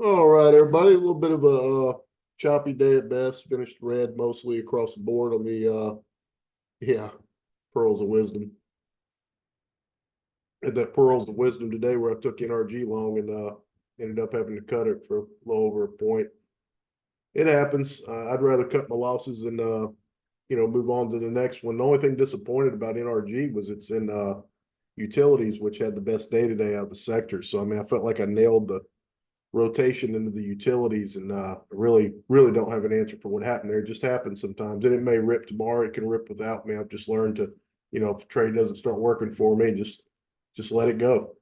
All right, everybody. A little bit of a choppy day at best. Finished red mostly across the board on the yeah, pearls of wisdom. Had that pearls of wisdom today where I took NRG long and ended up having to cut it for a little over a point. It happens. I'd rather cut my losses and move on to the next one. The only thing disappointed about NRG was it's in utilities, which had the best day today out of the sector. So I mean, I felt like I nailed the rotation into the utilities and really don't have an answer for what happened there. It just happens sometimes, and it may rip tomorrow. It can rip without me. I've just learned to, if the trade doesn't start working for me, just let it go.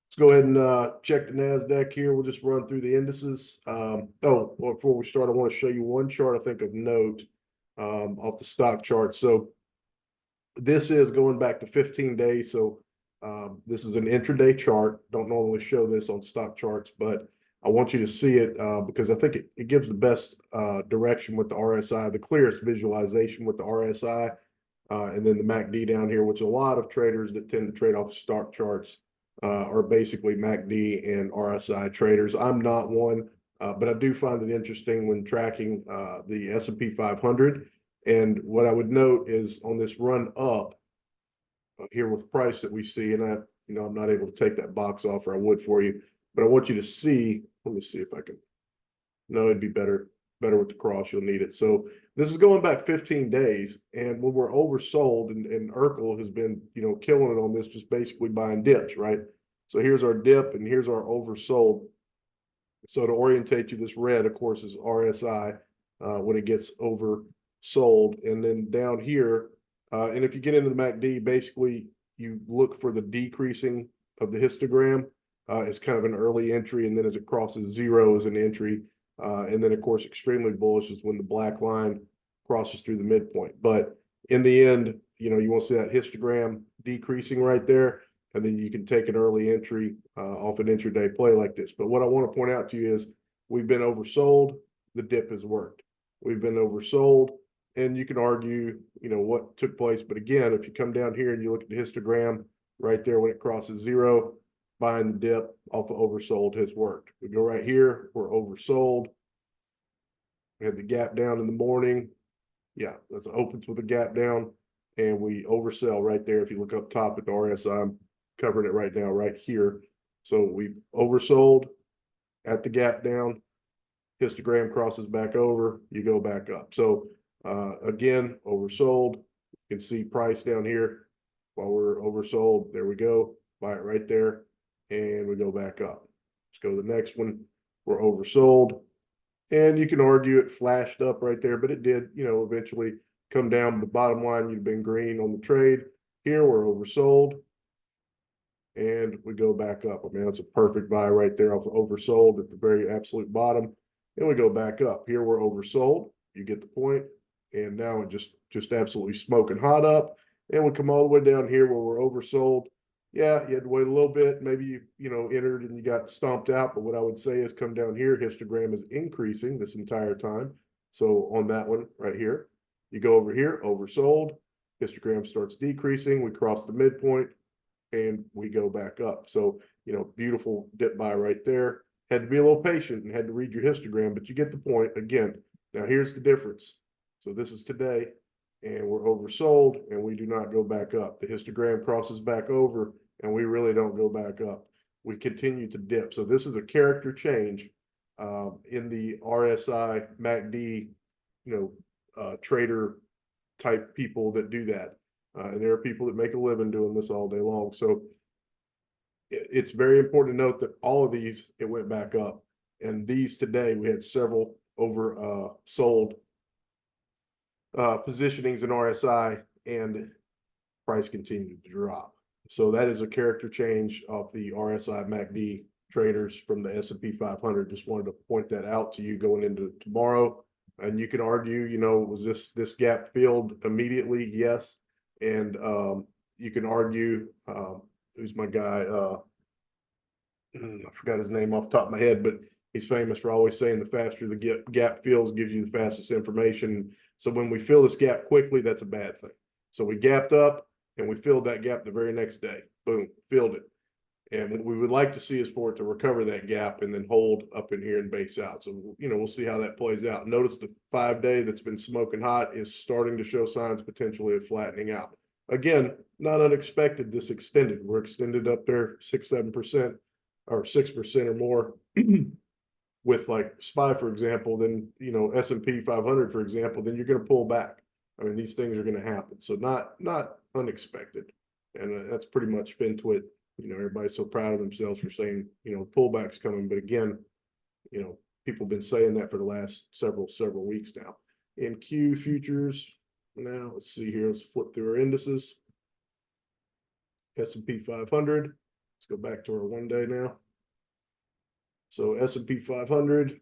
Let's go ahead and check the NASDAQ here. We'll just run through the indices. Well, before we start, I want to show you one chart I think of note off the stock chart. So this is going back to 15 days. So this is an intraday chart. Don't normally show this on stock charts, but I want you to see it because I think it gives the best direction with the RSI, the clearest visualization with the RSI, and then the MACD down here, which a lot of traders that tend to trade off stock charts are basically MACD and RSI traders. I'm not one, but I do find it interesting when tracking the S&P 500. And what I would note is on this run up here with price that we see, and I'm not able to take that box off, or I would for you, but I want you to see. Let me see if I can. No, it'd be better with the cross. You'll need it. So this is going back 15 days, and when we're oversold, and Urkel has been killing it on this, just basically buying dips, right? So here's our dip, and here's our oversold. So to orientate you, this red, of course, is RSI when it gets oversold, and then down here, and if you get into the MACD, basically you look for the decreasing of the histogram as kind of an early entry, and then as it crosses zero as an entry, and then of course extremely bullish is when the black line crosses through the midpoint. But in the end, you want to see that histogram decreasing right there, and then you can take an early entry off an intraday play like this. But what I want to point out to you is we've been oversold. The dip has worked. We've been oversold. And you can argue, what took place. But again, if you come down here and you look at the histogram right there when it crosses zero, buying the dip off of oversold has worked. We go right here, we're oversold. We had the gap down in the morning. Yeah, that's opens with a gap down, and we oversell right there. If you look up top at the RSI, I'm covering it right now, right here. So we oversold at the gap down. Histogram crosses back over, you go back up. So again, oversold. You can see price down here while we're oversold. There we go. Buy it right there, and we go back up. Let's go to the next one. We're oversold, and you can argue it flashed up right there, but it did, eventually come down. The bottom line, you've been green on the trade. Here we're oversold, and we go back up. I mean, that's a perfect buy right there off of oversold at the very absolute bottom. And we go back up. Here we're oversold. You get the point. And now it just absolutely smoking hot up. And we come all the way down here where we're oversold. Yeah, you had to wait a little bit. Maybe you entered and you got stomped out. But what I would say is come down here. Histogram is increasing this entire time. So on that one right here, you go over here, oversold. Histogram starts decreasing. We cross the midpoint and we go back up. So, beautiful dip buy right there. Had to be a little patient and had to read your histogram, but you get the point. Again, now here's the difference. So this is today, and we're oversold, and we do not go back up. The histogram crosses back over, and we really don't go back up. We continue to dip. So this is a character change in the RSI, MACD, trader type people that do that. And there are people that make a living doing this all day long. So it's very important to note that all of these, it went back up. And these today, we had several oversold positionings in RSI, and price continued to drop. So that is a character change off the RSI MACD traders from the S&P 500. Just wanted to point that out to you going into tomorrow. And you can argue, was this gap filled immediately? Yes. And you can argue, who's my guy? I forgot his name off the top of my head, but he's famous for always saying the faster the gap fills gives you the fastest information. So when we fill this gap quickly, that's a bad thing. So we gapped up and we filled that gap the very next day. Boom, filled it. And what we would like to see is for it to recover that gap and then hold up in here and base out. So, we'll see how that plays out. Notice the 5-day that's been smoking hot is starting to show signs potentially of flattening out. Again, not unexpected this extended. We're extended up there 6-7% or 6% or more with like SPY, for example, then, S&P 500, for example, then you're going to pull back. I mean, these things are going to happen. So not unexpected. And that's pretty much FinTwit. Everybody's so proud of themselves for saying, pullback's coming. But again, people have been saying that for the last several weeks now. In Q futures, now let's see here. Let's flip through our indices. S&P 500. Let's go back to our 1-day now. So S&P 500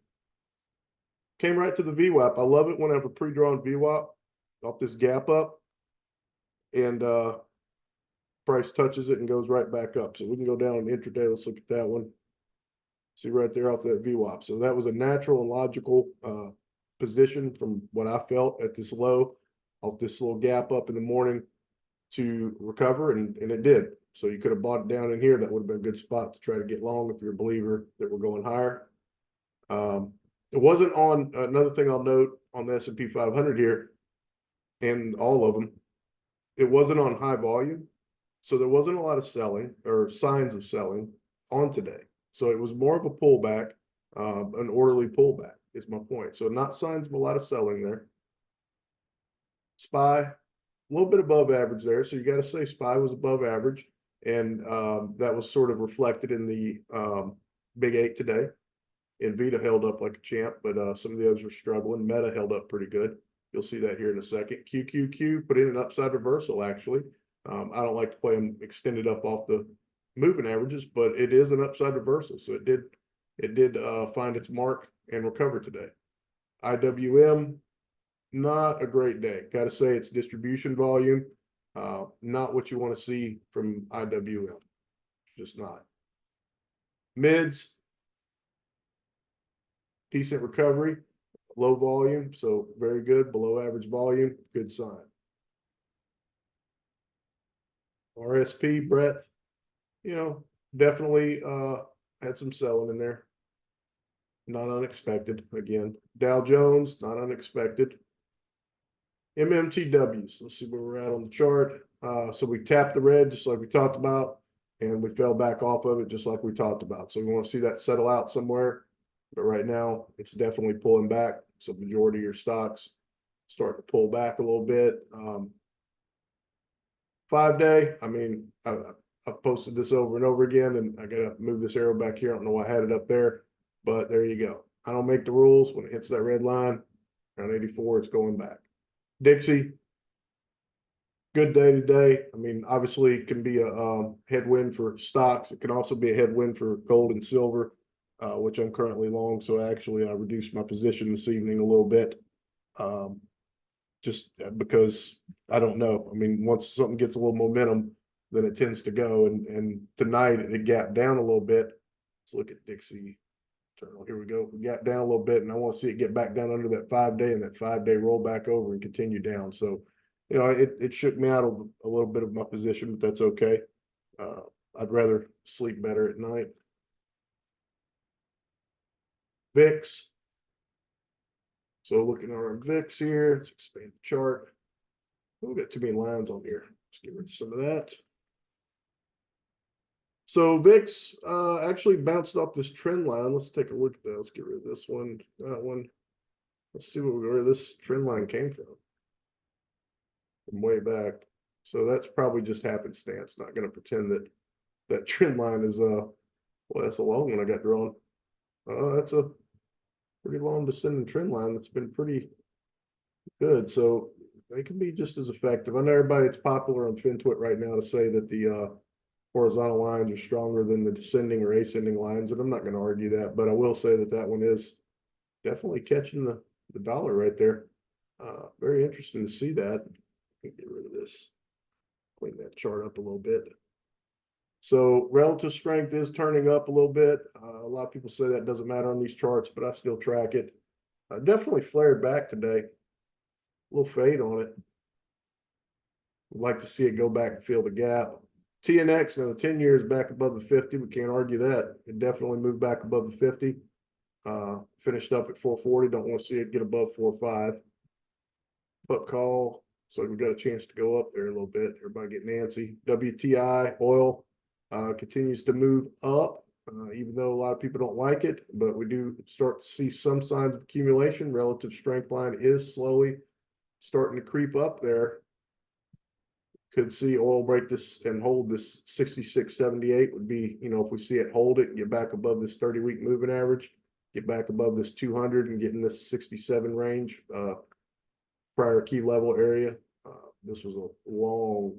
came right to the VWAP. I love it when I have a pre-drawn VWAP off this gap up, and price touches it and goes right back up. So we can go down on intraday. Let's look at that one. See right there off that VWAP. So that was a natural and logical position from what I felt at this low, off this little gap up in the morning to recover, and it did. So you could have bought it down in here. That would have been a good spot to try to get long if you're a believer that we're going higher. It wasn't on, another thing I'll note on the S&P 500 here, and all of them, it wasn't on high volume. So there wasn't a lot of selling or signs of selling on today. So it was more of a pullback, an orderly pullback is my point. So not signs of a lot of selling there. SPY, a little bit above average there. So you got to say SPY was above average. And that was sort of reflected in the Big 8 today. Nvidia held up like a champ, but some of the others were struggling. Meta held up pretty good. You'll see that here in a second. QQQ put in an upside reversal, actually. I don't like to play them extended up off the moving averages, but it is an upside reversal. So it did find its mark and recover today. IWM, not a great day. Got to say it's distribution volume. Not what you want to see from IWM. Just not. Mids, decent recovery, low volume, so very good. Below average volume, good sign. RSP breadth, definitely had some selling in there. Not unexpected. Again, Dow Jones, not unexpected. MMTWs, let's see where we're at on the chart. So we tapped the red just like we talked about, and we fell back off of it just like we talked about. So we want to see that settle out somewhere, but right now it's definitely pulling back. So majority of your stocks start to pull back a little bit. 5-day, I mean, I've posted this over and over again, and I gotta move this arrow back here. I don't know why I had it up there, but there you go. I don't make the rules. When it hits that red line around 84, it's going back. Dixie, good day today. I mean, obviously it can be a headwind for stocks. It can also be a headwind for gold and silver, which I'm currently long. So actually I reduced my position this evening a little bit. Just because I don't know. I mean, once something gets a little momentum, then it tends to go. And tonight it gapped down a little bit. Let's look at Dixie. Here we go. We got down a little bit, and I want to see it get back down under that 5-day and that 5-day roll back over and continue down. So, it shook me out of a little bit of my position, but that's okay. I'd rather sleep better at night. VIX. So looking at our VIX here, let's expand the chart. We've got too many lines on here. Let's get rid of some of that. So VIX actually bounced off this trend line. Let's take a look at that. Let's get rid of this one, that one. Let's see where this trend line came from way back. So that's probably just happenstance. Not going to pretend that that trend line is well, that's a long one I got drawn. That's a pretty long descending trend line that's been pretty good. So they can be just as effective. I know everybody, it's popular on FinTwit right now to say that the horizontal lines are stronger than the descending or ascending lines, and I'm not going to argue that, but I will say that that one is definitely catching the dollar right there. Very interesting to see that. Get rid of this, clean that chart up a little bit. So relative strength is turning up a little bit. A lot of people say that doesn't matter on these charts, but I still track it. Definitely flared back today. A little fade on it. Would like to see it go back and fill the gap. TNX, now the 10-year is back above the 50. We can't argue that. It definitely moved back above the 50. Finished up at 440. Don't want to see it get above 4.5. Put call. So we got a chance to go up there a little bit. Everybody get Nancy. WTI oil continues to move up, even though a lot of people don't like it, but we do start to see some signs of accumulation. Relative strength line is slowly starting to creep up there. Could see oil break this and hold this 66.78 would be, you know, if we see it hold it and get back above this 30-week moving average, get back above this 200 and get in this 67 range, prior key level area. This was a long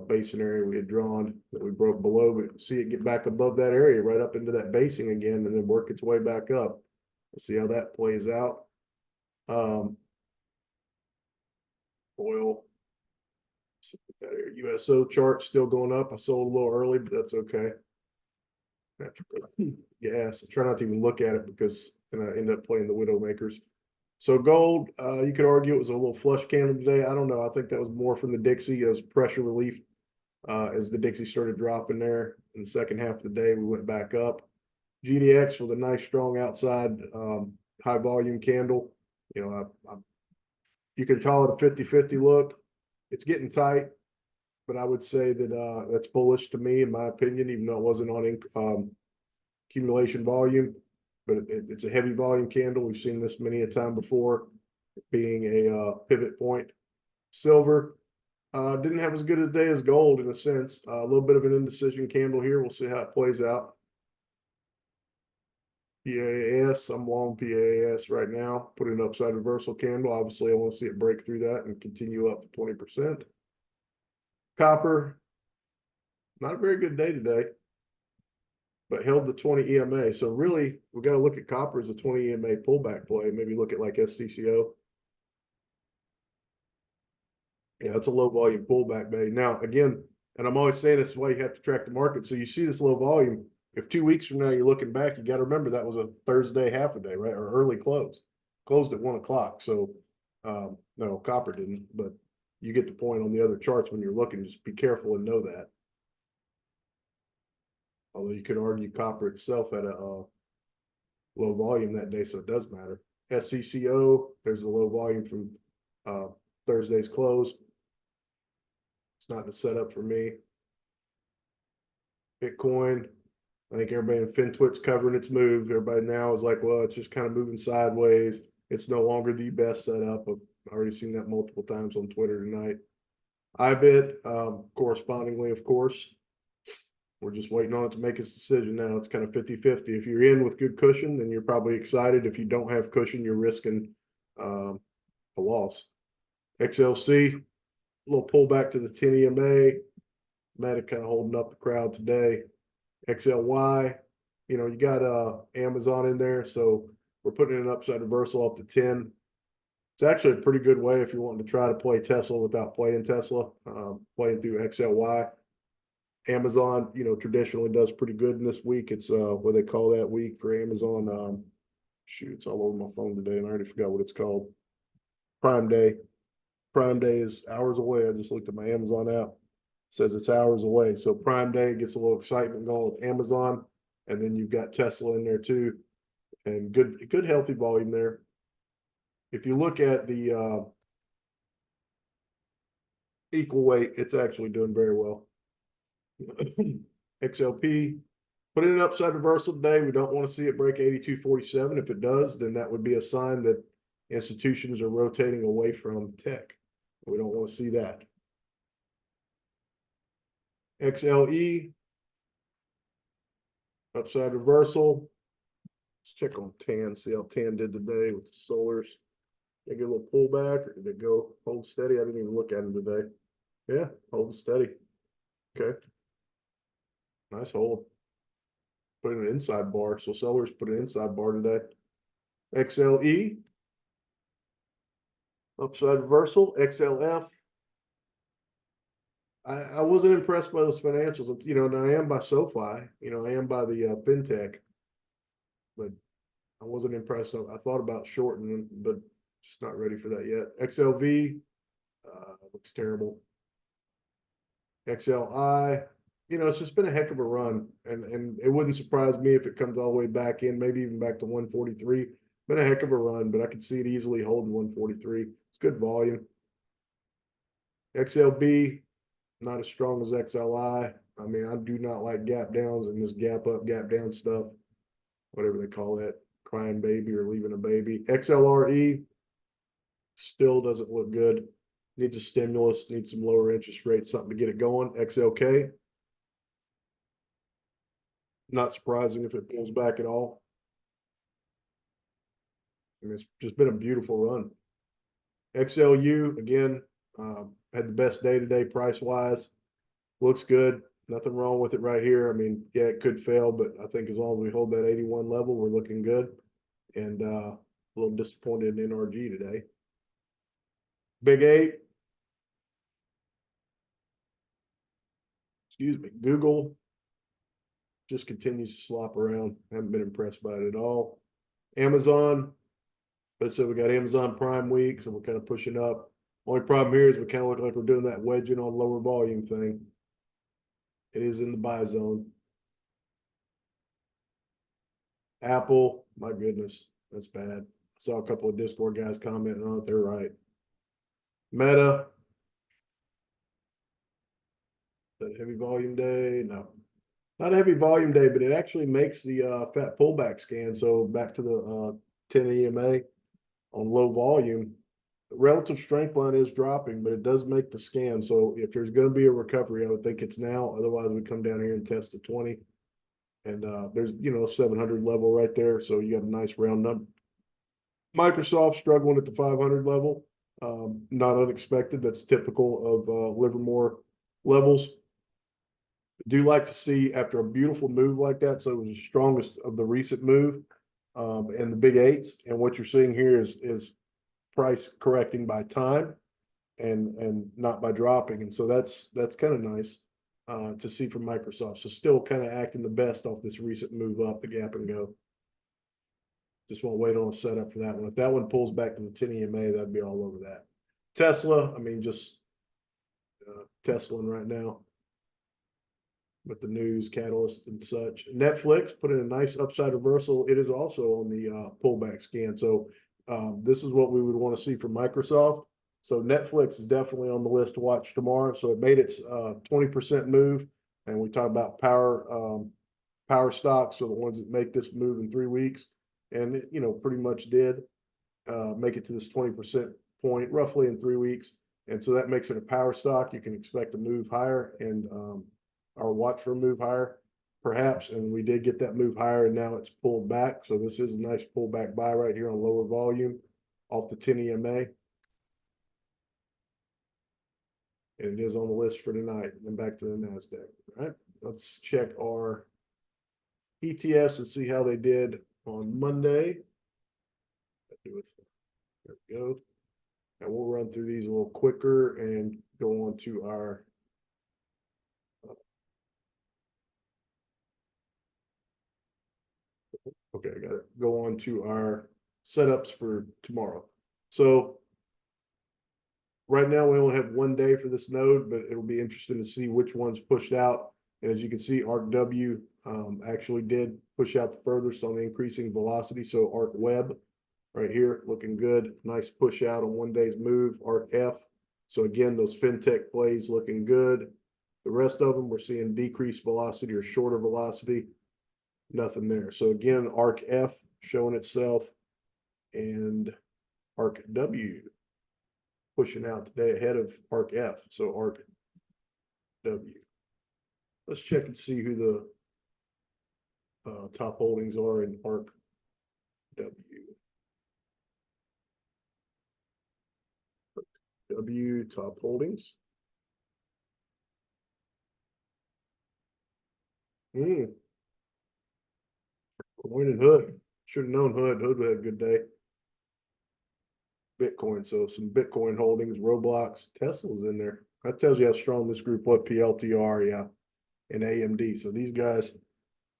basing area we had drawn that we broke below, but see it get back above that area, right up into that basing again, and then work its way back up. We'll see how that plays out. Oil. That USO chart still going up. I sold a little early, but that's okay. Gas. I try not to even look at it because then I end up playing the widow makers. So gold, you could argue it was a little flush candle today. I don't know. I think that was more from the Dixie. It was pressure relief as the Dixie started dropping there. In the second half of the day, we went back up. GDX with a nice strong outside high volume candle. You know, you could call it a 50-50 look. It's getting tight, but I would say that that's bullish to me, in my opinion, even though it wasn't on accumulation volume. But it's a heavy volume candle. We've seen this many a time before, being a pivot point. Silver didn't have as good a day as gold in a sense. A little bit of an indecision candle here. We'll see how it plays out. PAS, I'm long PAS right now. Put an upside reversal candle. Obviously, I want to see it break through that and continue up 20%. Copper, not a very good day today, but held the 20 EMA. So really, we got to look at copper as a 20 EMA pullback play. Maybe look at like SCCO. Yeah, that's a low volume pullback day. Now, again, and I'm always saying this is why you have to track the market. So you see this low volume. If 2 weeks from now you're looking back, you got to remember that was a Thursday half a day, right? Or early close. Closed at 1 o'clock. So no, copper didn't, but you get the point on the other charts when you're looking. Just be careful and know that. Although you could argue copper itself had a low volume that day, so it does matter. SCCO, there's a low volume from Thursday's close. It's not the setup for me. Bitcoin, I think everybody in FinTwit's covering its move. Everybody now is like, well, it's just kind of moving sideways. It's no longer the best setup. I've already seen that multiple times on Twitter tonight. IBIT, correspondingly, of course. We're just waiting on it to make its decision now. It's kind of 50-50. If you're in with good cushion, then you're probably excited. If you don't have cushion, you're risking a loss. XLC, a little pullback to the 10 EMA. Meta kind of holding up the crowd today. XLY, you know, you got Amazon in there, so we're putting an upside reversal up to 10. It's actually a pretty good way if you're wanting to try to play Tesla without playing Tesla, playing through XLY. Amazon, you know, traditionally does pretty good in this week. It's what they call that week for Amazon. Shoot, it's all over my phone today, and I already forgot what it's called. Prime Day. Prime Day is hours away. I just looked at my Amazon app. It says it's hours away. So Prime Day gets a little excitement going with Amazon, and then you've got Tesla in there too, and good healthy volume there. If you look at the equal weight, it's actually doing very well. XLP, put in an upside reversal today. We don't want to see it break 82.47. If it does, then that would be a sign that institutions are rotating away from tech. We don't want to see that. XLE, upside reversal. Let's check on TAN, see how TAN did today with the solars. They get a little pullback, or did they go hold steady? I didn't even look at them today. Yeah, hold steady. Okay. Nice hold. Put in an inside bar. So sellers put an inside bar today. XLE. Upside reversal. XLF. I wasn't impressed by those financials. You know, and I am by SoFi. You know, I am by the FinTech. But I wasn't impressed. I thought about shorting, but just not ready for that yet. XLV looks terrible. XLI, it's just been a heck of a run, and it wouldn't surprise me if it comes all the way back in, maybe even back to 143. Been a heck of a run, but I could see it easily holding 143. It's good volume. XLB, not as strong as XLI. I mean, I do not like gap downs and this gap up, gap down stuff, whatever they call that, crying baby or leaving a baby. XLRE still doesn't look good. Needs a stimulus, needs some lower interest rates, something to get it going. XLK, not surprising if it pulls back at all. I mean, it's just been a beautiful run. XLU, again, had the best day today price wise. Looks good. Nothing wrong with it right here. I mean, yeah, it could fail, but I think as long as we hold that 81 level, we're looking good. And a little disappointed in NRG today. Big 8. Excuse me. Google just continues to slop around. Haven't been impressed by it at all. Amazon. Let's say we got Amazon Prime Week, so we're kind of pushing up. Only problem here is we kind of look like we're doing that wedging on lower volume thing. It is in the buy zone. Apple, my goodness, that's bad. I saw a couple of Discord guys commenting on it. They're right. Meta, that heavy volume day? No, not a heavy volume day, but it actually makes the fat pullback scan. So back to the 10 EMA on low volume. The relative strength line is dropping, but it does make the scan. So if there's going to be a recovery, I would think it's now. Otherwise, we come down here and test the 20. And there's, 700 level right there. So you got a nice round number. Microsoft struggling at the 500 level. Not unexpected. That's typical of Livermore levels. Do like to see after a beautiful move like that. So it was the strongest of the recent move and the big 8s. And what you're seeing here is price correcting by time and not by dropping. And so that's kind of nice to see from Microsoft. So still kind of acting the best off this recent move up the gap and go. Just want to wait on a setup for that one. If that one pulls back to the 10 EMA, that'd be all over that. Tesla, I mean, just Teslaing right now with the news catalyst and such. Netflix put in a nice upside reversal. It is also on the pullback scan. So this is what we would want to see from Microsoft. So Netflix is definitely on the list to watch tomorrow. So it made its 20% move. And we talk about power stocks, so the ones that make this move in 3 weeks. And it, pretty much did make it to this 20% point roughly in 3 weeks. And so that makes it a power stock. You can expect to move higher and or watch for a move higher, perhaps. And we did get that move higher, and now it's pulled back. So this is a nice pullback buy right here on lower volume off the 10 EMA. And it is on the list for tonight. And then back to the NASDAQ. All right, let's check our ETFs and see how they did on Monday. There we go. And we'll run through these a little quicker and go on to our okay, I got it. Go on to our setups for tomorrow. So right now we only have 1 day for this node, but it'll be interesting to see which one's pushed out. And as you can see, ARCW actually did push out the furthest on the increasing velocity. So ARCWeb right here looking good. Nice push out on 1 day's move. ARCF. So again, those fintech plays looking good. The rest of them we're seeing decreased velocity or shorter velocity. Nothing there. So again, ARCF showing itself and ARCW pushing out today ahead of ARCF. So ARCW. Let's check and see who the top holdings are in ARCW. W top holdings. Coin and Hood. Should have known Hood. Hood had a good day. Bitcoin. So some Bitcoin holdings, Roblox, Tesla's in there. That tells you how strong this group was. PLTR, yeah, and AMD. So these guys,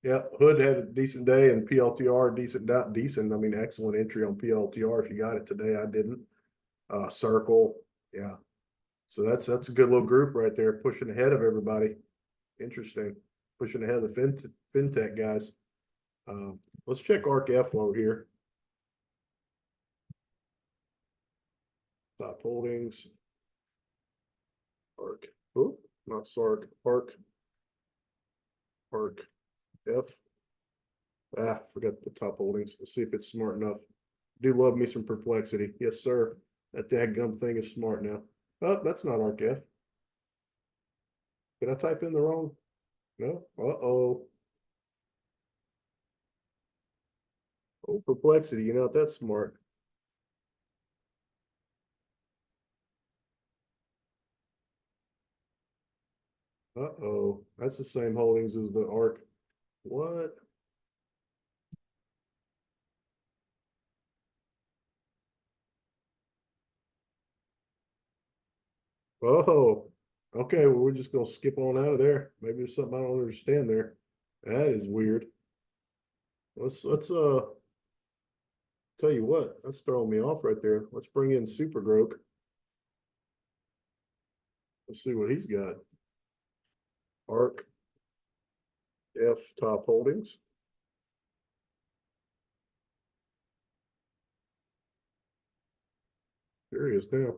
yeah, Hood had a decent day and PLTR decent. I mean, excellent entry on PLTR if you got it today. I didn't. Circle, yeah. So that's a good little group right there, pushing ahead of everybody. Interesting, pushing ahead of the fintech guys. Let's check ARC-F while we're here. Top holdings. ARC. Oh, not SARC. ARC-F. Forgot the top holdings. Let's see if it's smart enough. Do love me some perplexity. Yes, sir. That dadgum thing is smart now. Oh, that's not ARC-F. Did I type in the wrong? No? Uh-oh. Oh, perplexity. You know, that's smart. Uh-oh. That's the same holdings as the ARC. What? Oh, okay. Well, we're just gonna skip on out of there. Maybe there's something I don't understand there. That is weird. Let's tell you what, that's throwing me off right there. Let's bring in Super Groke. Let's see what he's got. ARC F top holdings. There he is now.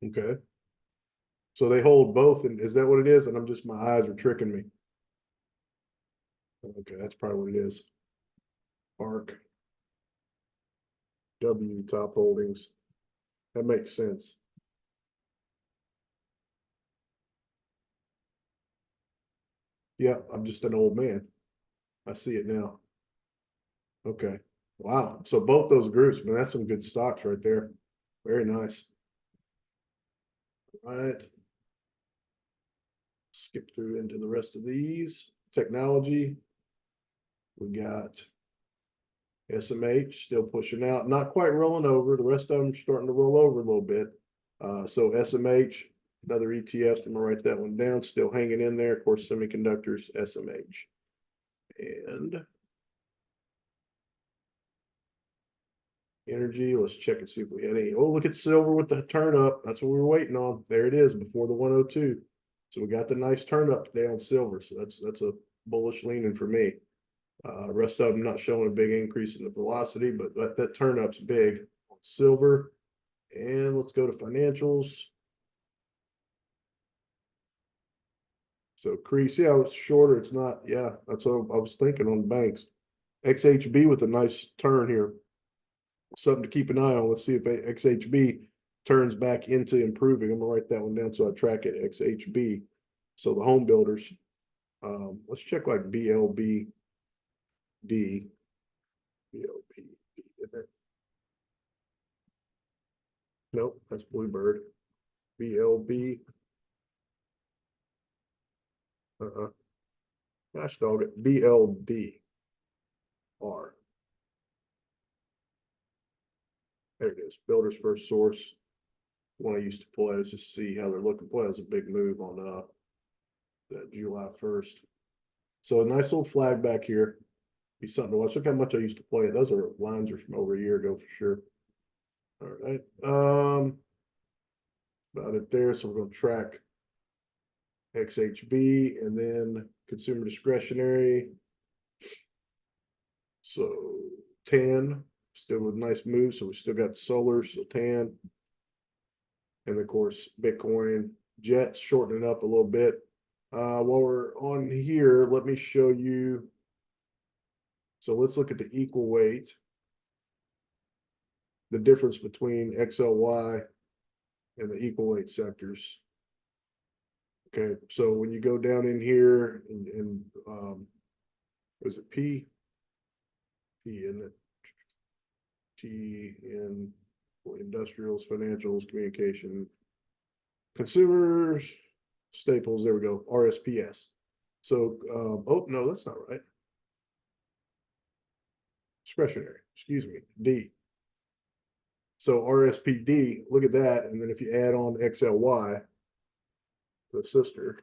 Okay. So they hold both, and is that what it is? And my eyes are tricking me. Okay, that's probably what it is. ARC W top holdings. That makes sense. Yeah, I'm just an old man. I see it now. Okay. Wow. So both those groups, man, that's some good stocks right there. Very nice. All right. Skip through into the rest of these. Technology. We got SMH still pushing out, not quite rolling over. The rest of them starting to roll over a little bit. So SMH, another ETF. I'm gonna write that one down. Still hanging in there. Of course, semiconductors, SMH, and energy. Let's check and see if we had any. Oh, look at silver with the turn up. That's what we were waiting on. There it is before the 102. So we got the nice turn up today on silver. So that's a bullish leaning for me. Rest of them not showing a big increase in the velocity, but that turn up's big on silver. And let's go to financials. So CRE, see how it's shorter? It's not, yeah, that's what I was thinking on banks. XHB with a nice turn here. Something to keep an eye on. Let's see if XHB turns back into improving. I'm gonna write that one down so I track it. XHB. So the home builders. Let's check like BLBD. BLBD. Nope, that's Bluebird. BLB. Gosh dog it. BLDR. There it is. Builders First Source. One I used to play is just see how they're looking. Boy, that was a big move on that July 1st. So a nice little flag back here. Be something to watch. Look how much I used to play it. Those are lines are from over a year ago for sure. All right. About it there. So we're gonna track XHB and then consumer discretionary. So TAN still with nice moves. So we still got solar, so TAN. And of course, Bitcoin, Jets shortening up a little bit. While we're on here, let me show you. So let's look at the equal weight, the difference between XLY and the equal weight sectors. Okay, so when you go down in here and was it P in it? T in industrials, financials, communication, consumers, staples. There we go. RSPS. So, oh no, that's not right. Discretionary, excuse me, D. So RSPD, look at that. And then if you add on XLY, the sister,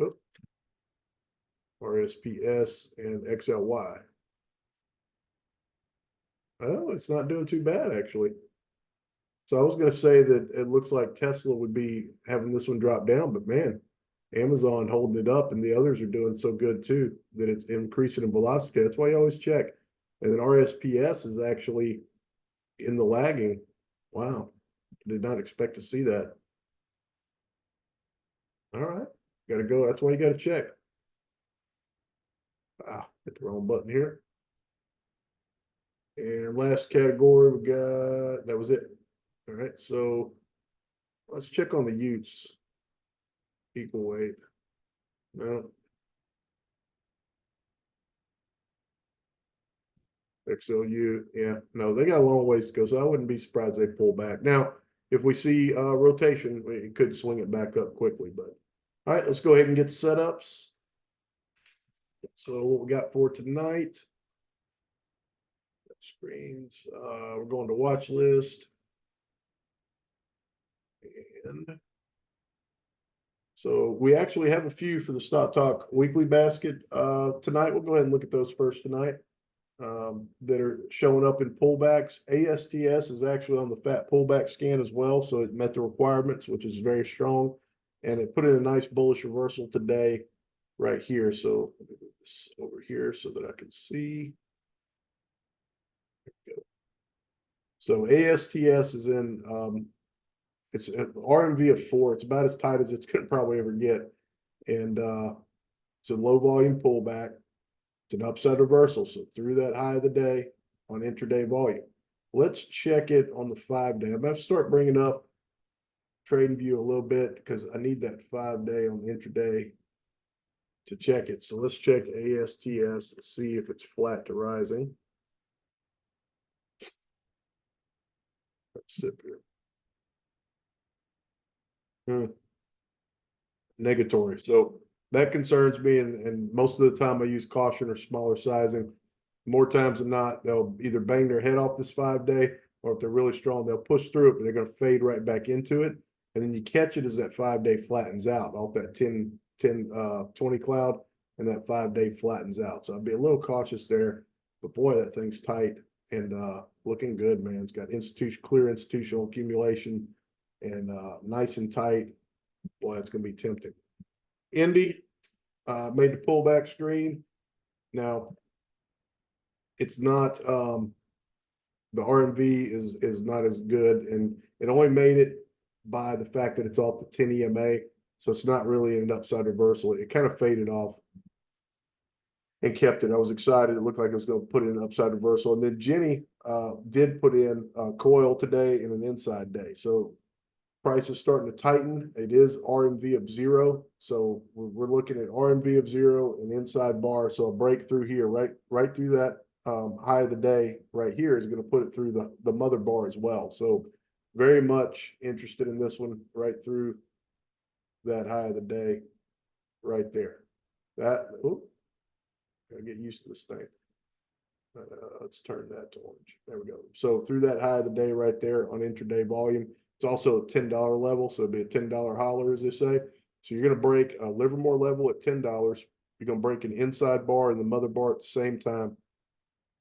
oh, RSPS and XLY. Oh, it's not doing too bad, actually. So I was going to say that it looks like Tesla would be having this one drop down, but man, Amazon holding it up and the others are doing so good too that it's increasing in velocity. That's why you always check. And then RSPS is actually in the lagging. Wow. Did not expect to see that. All right. Got to go. That's why you got to check. Ah, hit the wrong button here. And last category we got, that was it. All right. So let's check on the Utes. Equal weight. No. XLU, yeah, no, they got a long ways to go, so I wouldn't be surprised they pull back. Now, if we see rotation, it could swing it back up quickly, but all right, let's go ahead and get the setups. So what we got for tonight? Screens, we're going to watch list. And so we actually have a few for the Stock Talk weekly basket tonight. We'll go ahead and look at those first tonight. That are showing up in pullbacks. ASTS is actually on the fat pullback scan as well, so it met the requirements, which is very strong, and it put in a nice bullish reversal today right here. So let me move this over here so that I can see. So ASTS is in it's an RMV of 4. It's about as tight as it's gonna probably ever get, and it's a low volume pullback. It's an upside reversal. So through that high of the day on intraday volume. Let's check it on the 5-day. I'm going to start bringing up trading view a little bit because I need that 5-day on the intraday to check it. So let's check ASTS and see if it's flat to rising. Let's sip here. Negatory. So that concerns me, and most of the time I use caution or smaller sizing. More times than not, they'll either bang their head off this 5-day, or if they're really strong, they'll push through it, but they're going to fade right back into it. And then you catch it as that 5-day flattens out off that 20 cloud, and that 5-day flattens out. So I'd be a little cautious there, but boy, that thing's tight and looking good, man. It's got clear institutional accumulation and nice and tight. Boy, it's going to be tempting. Indy made the pullback screen. Now, it's not the RMV is not as good, and it only made it by the fact that it's off the 10 EMA, so it's not really an upside reversal. It kind of faded off and kept it. I was excited. It looked like it was going to put in an upside reversal, and then Jenny did put in a coil today in an inside day. So price is starting to tighten. It is RMV of 0. So we're looking at RMV of 0 and inside bar. So a breakthrough here, right through that high of the day right here is going to put it through the mother bar as well. So very much interested in this one right through that high of the day right there. That, gotta get used to this thing. Let's turn that to orange. There we go. So through that high of the day right there on intraday volume, it's also a $10 level. So it'd be a $10 holler, as they say. So you're going to break a Livermore level at $10. You're going to break an inside bar and the mother bar at the same time.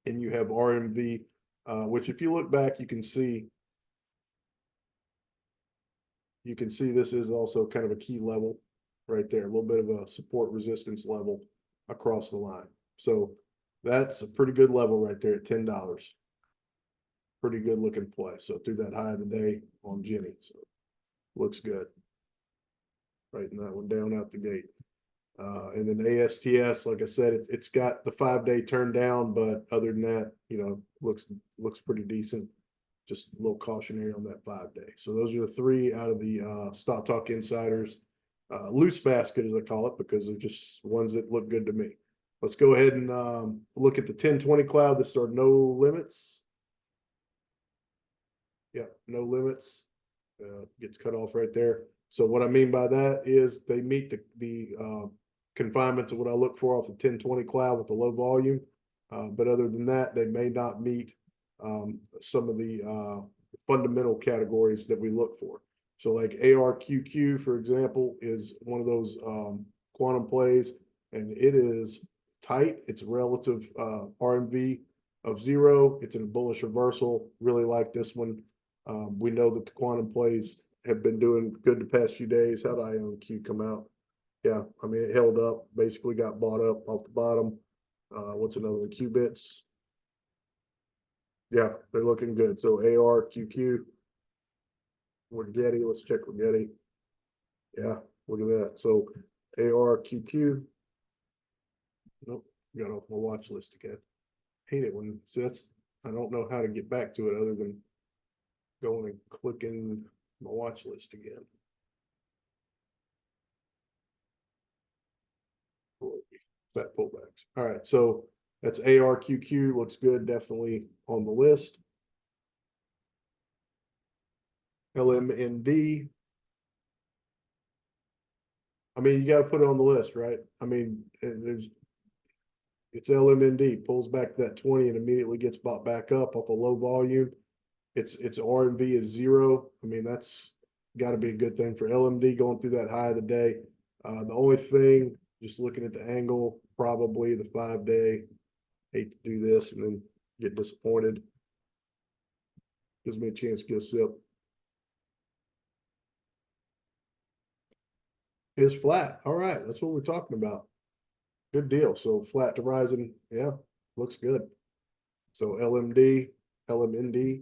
And you have RMV, which if you look back, you can see this is also kind of a key level right there, a little bit of a support resistance level across the line. So that's a pretty good level right there at $10. Pretty good looking play. So through that high of the day on Jenny. So looks good. Writing that one down out the gate. And then ASTS, like I said, it's got the 5-day turned down, but other than that, looks pretty decent. Just a little cautionary on that 5-day. So those are the 3 out of the Stock Talk Insiders. Loose basket, as I call it, because they're just ones that look good to me. Let's go ahead and look at the 10-20 cloud. This are no limits. Yeah, no limits. Gets cut off right there. So what I mean by that is they meet the confinements of what I look for off the 10-20 cloud with the low volume. But other than that, they may not meet some of the fundamental categories that we look for. So like ARQQ, for example, is one of those quantum plays, and it is tight. It's relative RMV of 0. It's in a bullish reversal. Really like this one. We know that the quantum plays have been doing good the past few days. How did IonQ come out? Yeah, I mean, it held up, basically got bought up off the bottom. What's another one? Qubits. Yeah, they're looking good. So ARQQ, Rigetti, let's check Rigetti. Yeah, look at that. So ARQQ. Nope, got off my watch list again. Hate it when, see, that's, I don't know how to get back to it other than going and clicking my watch list again. Fat pullbacks. All right, so that's ARQQ, looks good, definitely on the list. LMND. I mean, you got to put it on the list, right? I mean, it's LMND, pulls back to that 20 and immediately gets bought back up off a low volume. Its RMV is 0. I mean, that's got to be a good thing for LMD going through that high of the day. The only thing, just looking at the angle, probably the 5-day. Hate to do this and then get disappointed. Gives me a chance to get a sip. Is flat. All right, that's what we're talking about. Good deal. So flat to rising, yeah, looks good. So LMD, LMND.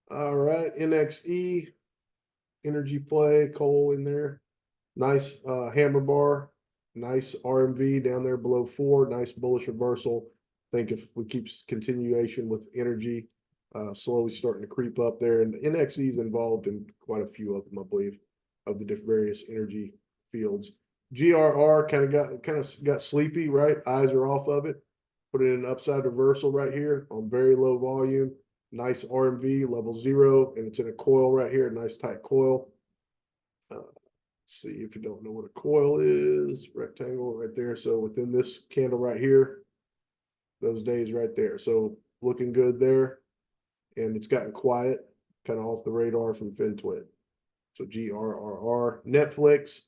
All right, NXE, energy play, coal in there. Nice hammer bar, nice RMV down there below 4, nice bullish reversal. I think if we keep continuation with energy, slowly starting to creep up there, and NXE is involved in quite a few of them, I believe, of the various energy fields. GRR kind of got sleepy, right? Eyes are off of it. Put it in an upside reversal right here on very low volume. Nice RMV level 0, and it's in a coil right here, a nice tight coil. See if you don't know what a coil is, rectangle right there. So within this candle right here, those days right there. So looking good there. And it's gotten quiet, kind of off the radar from FinTwit. So GRRR. Netflix,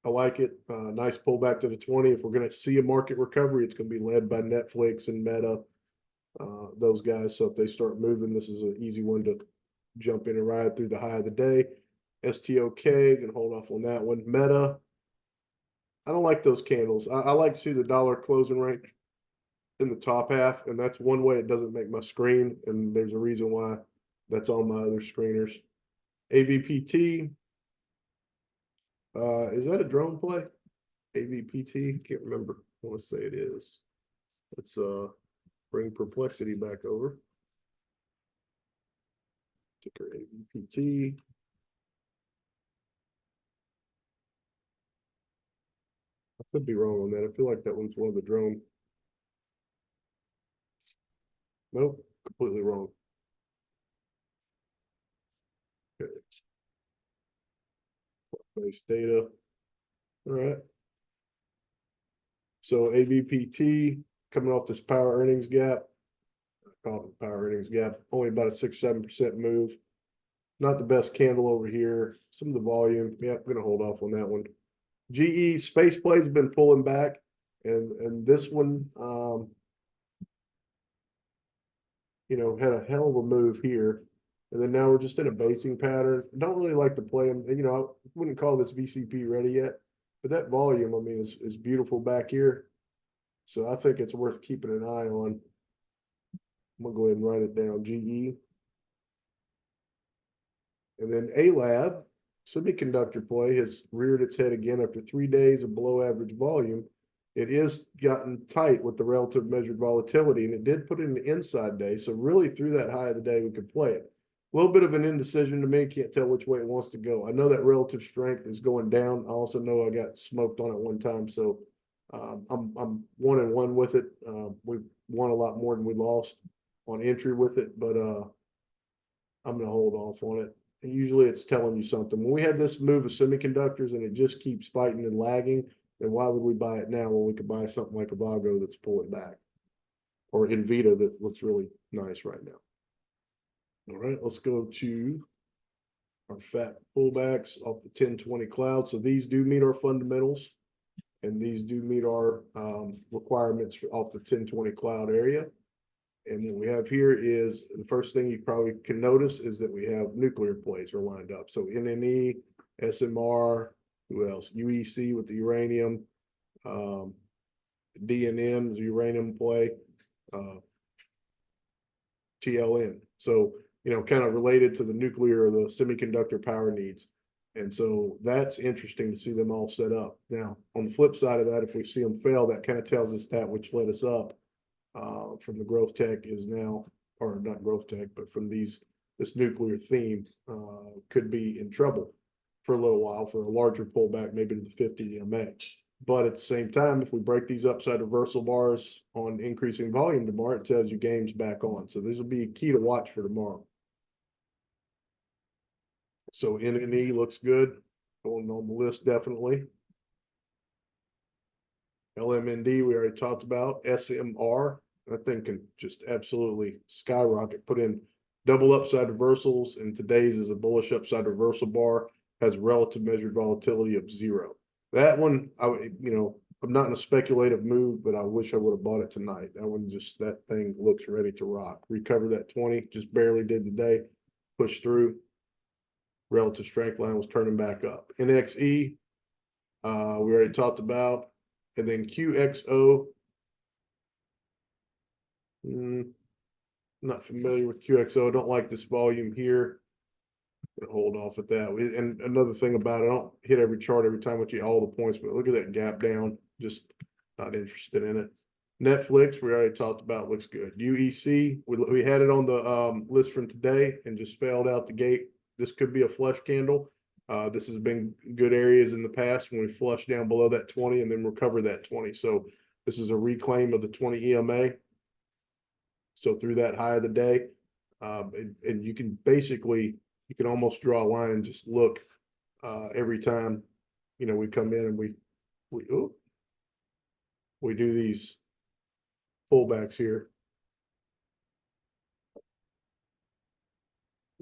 I like it. Nice pullback to the 20. If we're going to see a market recovery, it's going to be led by Netflix and Meta, those guys. So if they start moving, this is an easy one to jump in and ride through the high of the day. STOK, gonna hold off on that one. Meta, I don't like those candles. I like to see the dollar closing range in the top half, and that's one way it doesn't make my screen, and there's a reason why that's on my other screeners. AVPT, is that a drone play? AVPT, can't remember. I want to say it is. Let's bring perplexity back over. Ticker AVPT. I could be wrong on that. I feel like that one's one of the drone. Nope, completely wrong. Okay. Base data. All right. So AVPT coming off this power earnings gap. I call it power earnings gap. Only about a 6-7% move. Not the best candle over here. Some of the volume. Yeah, I'm gonna hold off on that one. GE space plays have been pulling back, and this one, you know, had a hell of a move here, and then now we're just in a basing pattern. Don't really like to play them. You know, I wouldn't call this VCP ready yet, but that volume, I mean, is beautiful back here. So I think it's worth keeping an eye on. I'm gonna go ahead and write it down. GE, and then ALAB. Semiconductor play has reared its head again after 3 days of below average volume. It is gotten tight with the relative measured volatility, and it did put in the inside day. So really through that high of the day, we could play it. A little bit of an indecision to me. Can't tell which way it wants to go. I know that relative strength is going down. I also know I got smoked on it one time. So I'm 1-1 with it. We won a lot more than we lost on entry with it, but I'm going to hold off on it. And usually it's telling you something. When we had this move of semiconductors and it just keeps fighting and lagging, then why would we buy it now when we could buy something like Avago that's pulling back, or Invita that looks really nice right now? All right, let's go to our fat pullbacks off the 10-20 cloud. So these do meet our fundamentals. And these do meet our requirements off the 1020 cloud area. And what we have here is the first thing you probably can notice is that we have nuclear plays are lined up. So NNE, SMR, who else? UEC with the uranium, DNM is a uranium play, TLN. So, kind of related to the nuclear or the semiconductor power needs. And so that's interesting to see them all set up. Now, on the flip side of that, if we see them fail, that kind of tells us that which led us up from the growth tech is now, or not growth tech, but from this nuclear theme could be in trouble for a little while for a larger pullback, maybe to the 50 EMA. But at the same time, if we break these upside reversal bars on increasing volume tomorrow, it tells you game's back on. So this will be a key to watch for tomorrow. So NNE looks good, going on the list definitely. LMND we already talked about. SMR, I think can just absolutely skyrocket. Put in double upside reversals, and today's is a bullish upside reversal bar, has relative measured volatility of 0. That one, I'm not in a speculative move, but I wish I would have bought it tonight. That thing looks ready to rock. Recover that 20, just barely did today, push through. Relative strength line was turning back up. NXE, we already talked about. And then QXO, not familiar with QXO. Don't like this volume here. Gonna hold off at that. And another thing about it, I don't hit every chart every time with you all the points, but look at that gap down. Just not interested in it. Netflix, we already talked about, looks good. UEC, we had it on the list from today and just failed out the gate. This could be a flush candle. This has been good areas in the past when we flush down below that 20 and then recover that 20. So this is a reclaim of the 20 EMA. So through that high of the day, and you can almost draw a line and just look every time, we come in and we do these pullbacks here.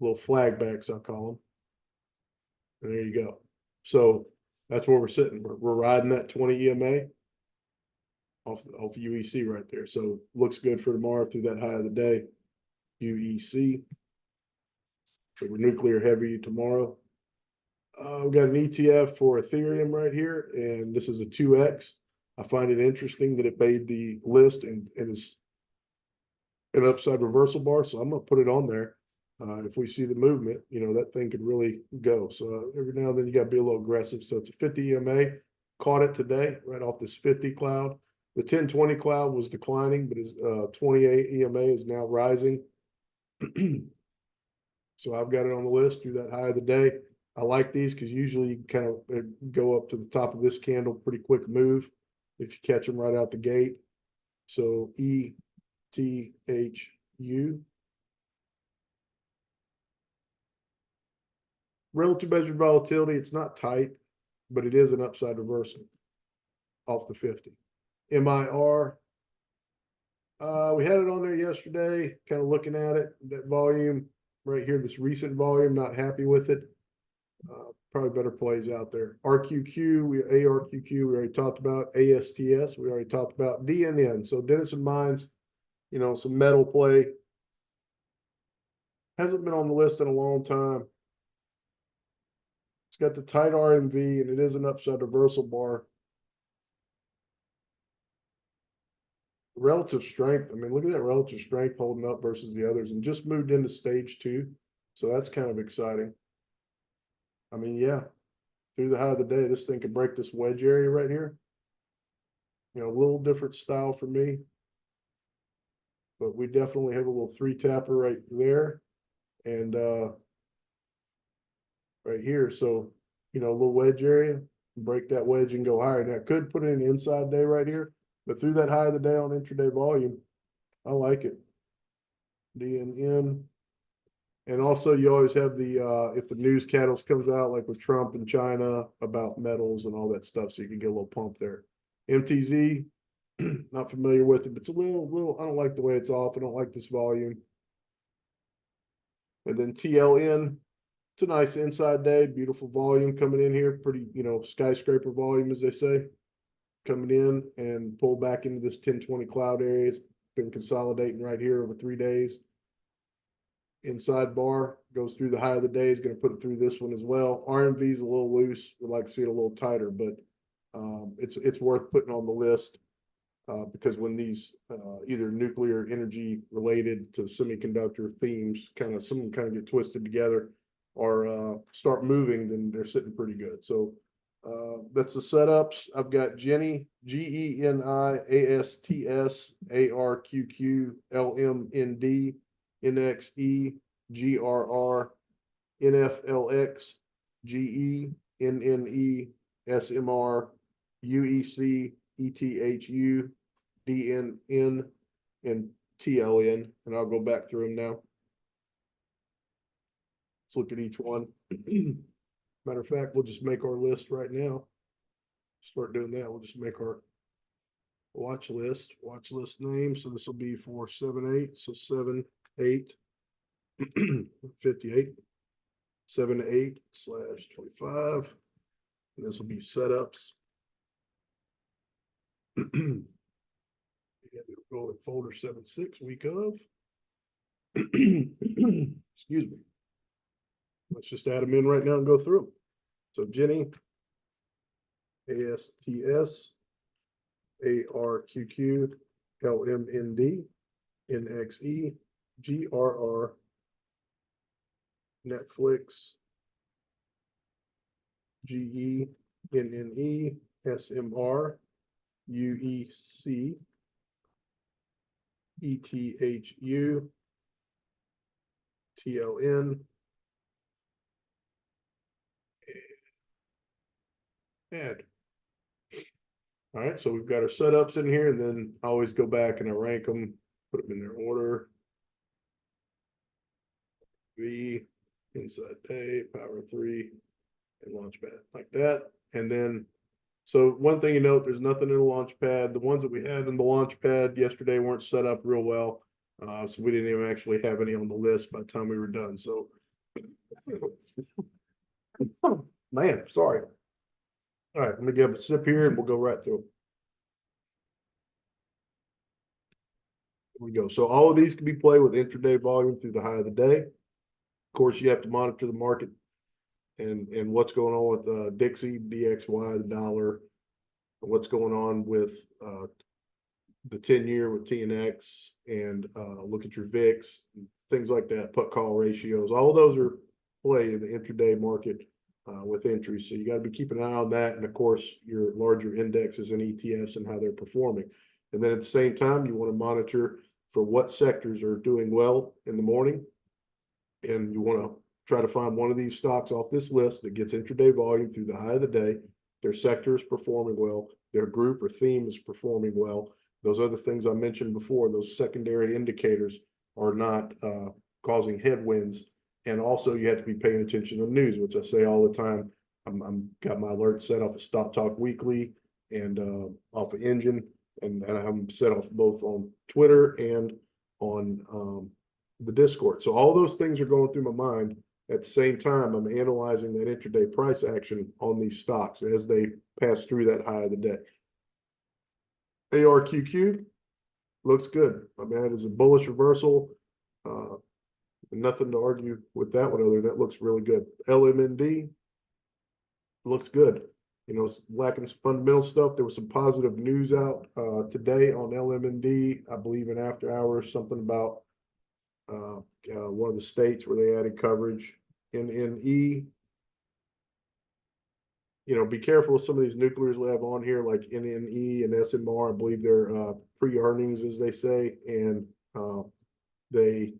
Little flag backs, I'll call them. And there you go. So that's where we're sitting. We're riding that 20 EMA off UEC right there. So looks good for tomorrow through that high of the day. UEC. So we're nuclear heavy tomorrow. We've got an ETF for Ethereum right here, and this is a 2X. I find it interesting that it made the list and is an upside reversal bar. So I'm going to put it on there. If we see the movement, that thing could really go. So every now and then you got to be a little aggressive. So it's a 50 EMA. Caught it today right off this 50 cloud. The 1020 cloud was declining, but his 28 EMA is now rising. So I've got it on the list through that high of the day. I like these because usually you kind of go up to the top of this candle, pretty quick move if you catch them right out the gate. So ETHU. Relative measured volatility, it's not tight, but it is an upside reversal off the 50. MIR, we had it on there yesterday, kind of looking at it, that volume right here, this recent volume, not happy with it. Probably better plays out there. RQQ, ARQQ, we already talked about. ASTS, we already talked about. DNN, so Denison Mines, some metal play. Hasn't been on the list in a long time. It's got the tight RMV, and it is an upside reversal bar. Relative strength, look at that relative strength holding up versus the others, and just moved into stage 2. So that's kind of exciting. Yeah, through the high of the day, this thing could break this wedge area right here. A little different style for me. But we definitely have a little 3-tapper right there. And right here. So, a little wedge area, break that wedge and go higher. Now, I could put in an inside day right here, but through that high of the day on intraday volume, I like it. DNN. And also you always have the, if the news catalyst comes out, like with Trump and China about metals and all that stuff, so you can get a little pump there. MTZ, not familiar with it, but it's a little, I don't like the way it's off. I don't like this volume. And then TLN, it's a nice inside day, beautiful volume coming in here, pretty, skyscraper volume, as they say. coming in and pull back into this 10-20 cloud area. It's been consolidating right here over 3 days. Inside bar goes through the high of the day, is going to put it through this one as well. RMV is a little loose. We'd like to see it a little tighter, but it's worth putting on the list because when these either nuclear energy related to semiconductor themes some of them kind of get twisted together or start moving, then they're sitting pretty good. So that's the setups. I've got Jenny, GENIASTS, ARQQ, LMND, NXE, GRR, NFLX, GE, NNE, SMR, UEC, ETHU, DNN, and TLN. And I'll go back through them now. Let's look at each one. Matter of fact, we'll just make our list right now. Start doing that. We'll just make our watch list name. So this will be for 7-8. So 7-8 58 7-8/25. And this will be setups. And it'll go in folder 7-6 week of. Excuse me. Let's just add them in right now and go through them. So Jenny, ASTS, ARQQ, LMND, NXE, GRR, Netflix, GE, NNE, SMR, UEC, ETHU, TLN, add. All right, so we've got our setups in here, and then I always go back and I rank them, put them in their order. V, inside day, power 3, and launchpad like that. And then, so one thing you note, there's nothing in the launchpad. The ones that we had in the launchpad yesterday weren't set up real well. So we didn't even actually have any on the list by the time we were done. So, man, sorry. All right, let me give a sip here and we'll go right through. Here we go. So all of these can be played with intraday volume through the high of the day. Of course, you have to monitor the market and what's going on with Dixie, DXY, the dollar, what's going on with the 10-year with TNX, and look at your VIX, things like that, put call ratios. All of those are play in the intraday market with entries. So you got to be keeping an eye on that. And of course, your larger indexes and ETFs and how they're performing. And then at the same time, you want to monitor for what sectors are doing well in the morning. And you want to try to find one of these stocks off this list that gets intraday volume through the high of the day. Their sector is performing well. Their group or theme is performing well. Those other things I mentioned before, those secondary indicators are not causing headwinds. And also you have to be paying attention to the news, which I say all the time. I'm got my alerts set off of Stock Talk Weekly and off of Engine, and I'm set off both on Twitter and on the Discord. So all those things are going through my mind. At the same time, I'm analyzing that intraday price action on these stocks as they pass through that high of the day. ARQQ looks good. I mean, it is a bullish reversal. Nothing to argue with that one other than that looks really good. LMND looks good. You know, it's lacking some fundamental stuff. There was some positive news out today on LMND, I believe in after hours, something about one of the states where they added coverage. NNE, you know, be careful with some of these nuclears we have on here, like NNE and SMR. I believe they're pre-earnings, as they say, and they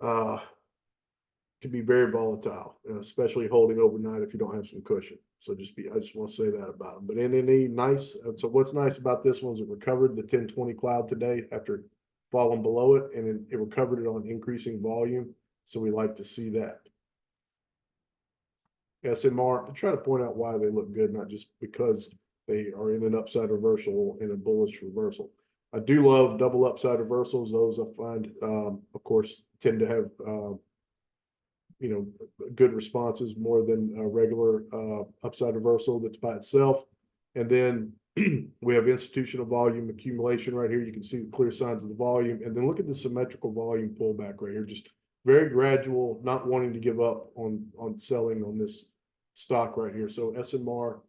can be very volatile, especially holding overnight if you don't have some cushion. So I just want to say that about them. But NNE, nice. And so what's nice about this one is it recovered the 10-20 cloud today after falling below it, and it recovered it on increasing volume. So we like to see that. SMR, I try to point out why they look good, not just because they are in an upside reversal, in a bullish reversal. I do love double upside reversals. Those I find, of course, tend to have, you know, good responses more than a regular upside reversal that's by itself. And then we have institutional volume accumulation right here. You can see the clear signs of the volume. And then look at the symmetrical volume pullback right here. Just very gradual, not wanting to give up on selling on this stock right here. So SMR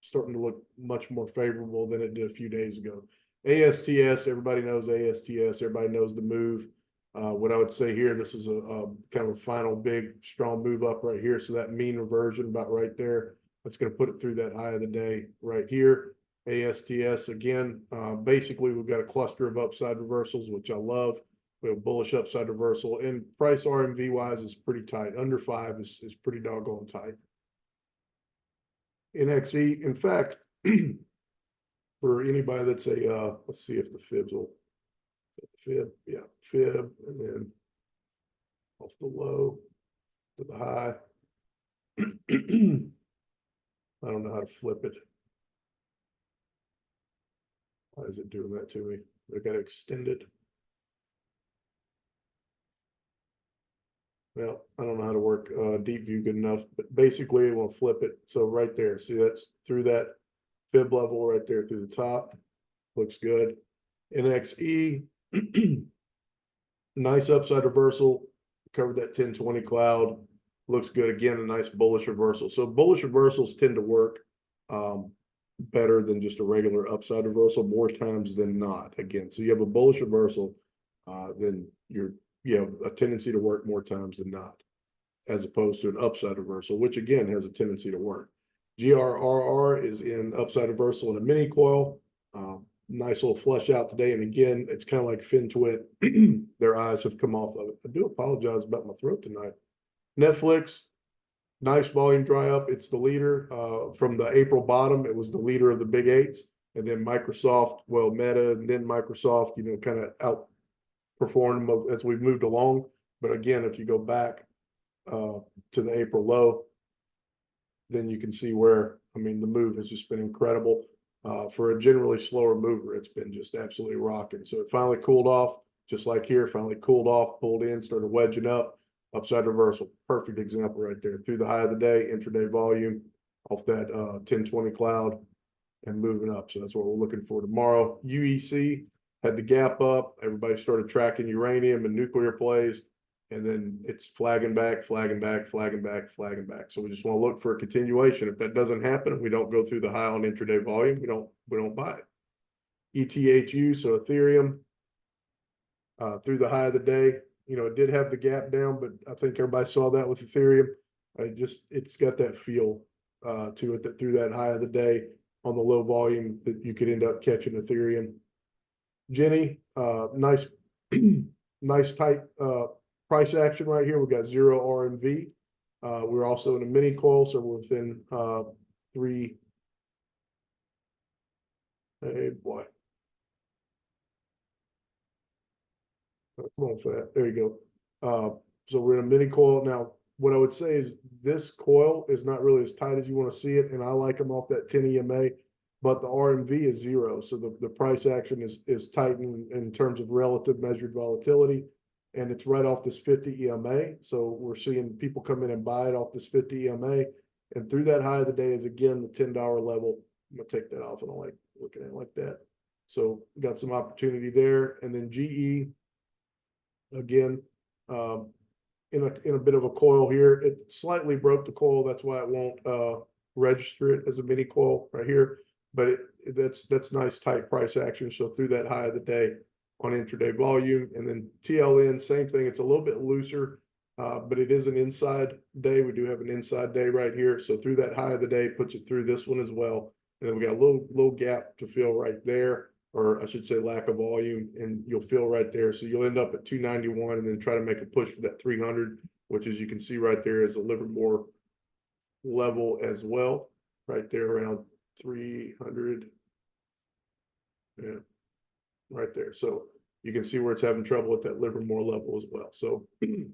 starting to look much more favorable than it did a few days ago. ASTS, everybody knows ASTS. Everybody knows the move. What I would say here, this is a kind of a final big strong move up right here. So that mean reversion about right there, that's going to put it through that high of the day right here. ASTS again, basically we've got a cluster of upside reversals, which I love. We have bullish upside reversal, and price RMV wise is pretty tight. Under 5 is pretty doggone tight. NXE, in fact, for anybody that's a let's see if the fibs will fib, yeah, fib, and then off the low to the high. I don't know how to flip it. Why is it doing that to me? I got to extend it. Well, I don't know how to work deep view good enough, but basically I want to flip it. So right there, see that's through that fib level right there through the top. Looks good. NXE, nice upside reversal. Covered that 1020 cloud. Looks good. Again, a nice bullish reversal. So bullish reversals tend to work better than just a regular upside reversal more times than not. Again, so you have a bullish reversal, then you have a tendency to work more times than not, as opposed to an upside reversal, which again has a tendency to work. GRRR is in upside reversal in a mini coil. Nice little flush out today. And again, it's kind of like FinTwit. Their eyes have come off of it. I do apologize about my throat tonight. Netflix, nice volume dry up. It's the leader from the April bottom. It was the leader of the big eights. And then Microsoft, well, Meta, and then Microsoft, kind of outperformed them as we've moved along. But again, if you go back to the April low, then you can see where, the move has just been incredible. For a generally slower mover, it's been just absolutely rocking. So it finally cooled off, just like here, finally cooled off, pulled in, started wedging up, upside reversal. Perfect example right there. Through the high of the day, intraday volume off that 1020 cloud and moving up. So that's what we're looking for tomorrow. UEC had the gap up. Everybody started tracking uranium and nuclear plays. And then it's flagging back, flagging back, flagging back, flagging back. So we just want to look for a continuation. If that doesn't happen, if we don't go through the high on intraday volume, we don't buy it. ETHU, so Ethereum, through the high of the day, it did have the gap down, but I think everybody saw that with Ethereum. It's got that feel to it that through that high of the day on the low volume that you could end up catching Ethereum. Jenny, nice, nice tight price action right here. We got 0 RMV. We're also in a mini coil, so we're within 3. Hey boy. Come on, fat. There you go. So we're in a mini coil. Now, what I would say is this coil is not really as tight as you want to see it, and I like them off that 10 EMA, but the RMV is 0. So the price action is tightened in terms of relative measured volatility. And it's right off this 50 EMA. So we're seeing people come in and buy it off this 50 EMA. And through that high of the day is, again, the $10 level. I'm going to take that off. I don't like looking at it like that. So got some opportunity there. And then GE, again, in a bit of a coil here. It slightly broke the coil. That's why it won't register it as a mini coil right here. But that's nice tight price action. So through that high of the day on intraday volume. And then TLN, same thing. It's a little bit looser, but it is an inside day. We do have an inside day right here. So through that high of the day, puts it through this one as well. And then we got a little gap to fill right there, or I should say lack of volume, and you'll fill right there. So you'll end up at 291 and then try to make a push for that 300, which, as you can see right there, is a Livermore level as well, right there around 300. Yeah, right there. So you can see where it's having trouble at that Livermore level as well. So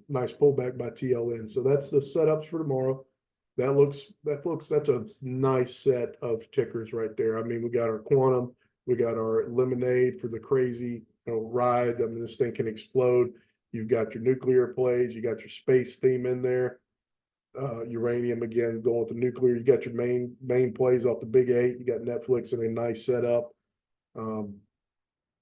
nice pullback by TLN. So that's the setups for tomorrow. That's a nice set of tickers right there. We got our quantum, we got our lemonade for the crazy ride. This thing can explode. You've got your nuclear plays, you got your space theme in there. uranium again, going with the nuclear. You got your main plays off the big eight. You got Netflix in a nice setup.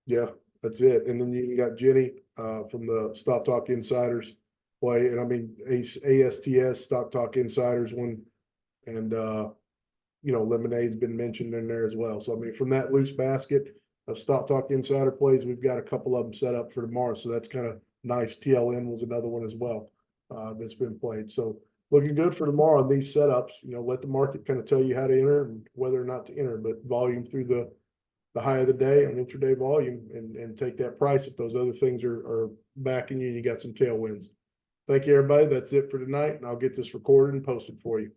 Yeah, that's it. And then you got Jenny from the Stock Talk Insiders play. And I mean, ASTS Stock Talk Insiders one. And, Lemonade's been mentioned in there as well. So, I mean, from that loose basket of Stock Talk Insider plays, we've got a couple of them set up for tomorrow. So that's kind of nice. TLN was another one as well that's been played. So looking good for tomorrow on these setups. Let the market kind of tell you how to enter and whether or not to enter, but volume through the high of the day on intraday volume and take that price if those other things are backing you and you got some tailwinds. Thank you, everybody. That's it for tonight, and I'll get this recorded and posted for you.